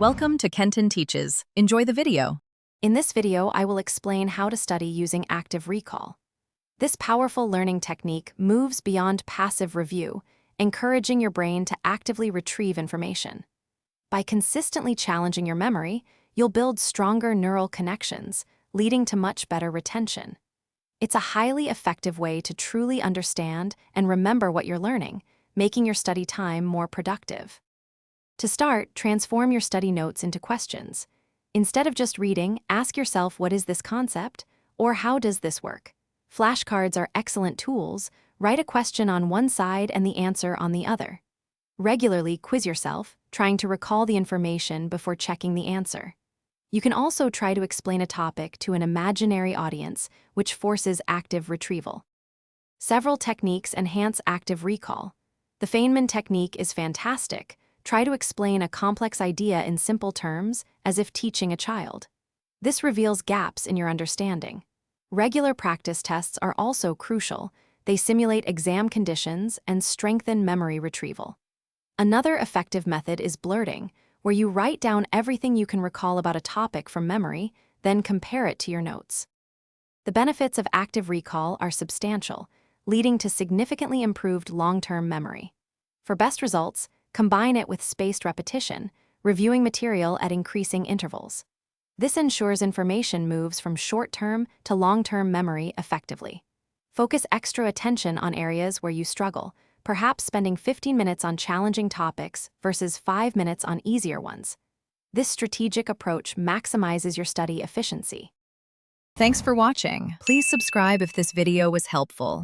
Welcome to Kenton Teaches. Enjoy the video. In this video, I will explain how to study using active recall. This powerful learning technique moves beyond passive review, encouraging your brain to actively retrieve information. By consistently challenging your memory, you'll build stronger neural connections, leading to much better retention. It's a highly effective way to truly understand and remember what you're learning, making your study time more productive. To start, transform your study notes into questions. Instead of just reading, ask yourself, what is this concept? Or how does this work? Flashcards are excellent tools. Write a question on one side and the answer on the other. Regularly quiz yourself, trying to recall the information before checking the answer. You can also try to explain a topic to an imaginary audience, which forces active retrieval. Several techniques enhance active recall. The Feynman technique is fantastic. Try to explain a complex idea in simple terms, as if teaching a child. This reveals gaps in your understanding. Regular practice tests are also crucial. They simulate exam conditions and strengthen memory retrieval. Another effective method is blurting, where you write down everything you can recall about a topic from memory, then compare it to your notes. The benefits of active recall are substantial, leading to significantly improved long-term memory. For best results, combine it with spaced repetition, reviewing material at increasing intervals. This ensures information moves from short-term to long-term memory effectively. Focus extra attention on areas where you struggle, perhaps spending 15 minutes on challenging topics versus 5 minutes on easier ones. This strategic approach maximizes your study efficiency. Thanks for watching. Please subscribe if this video was helpful.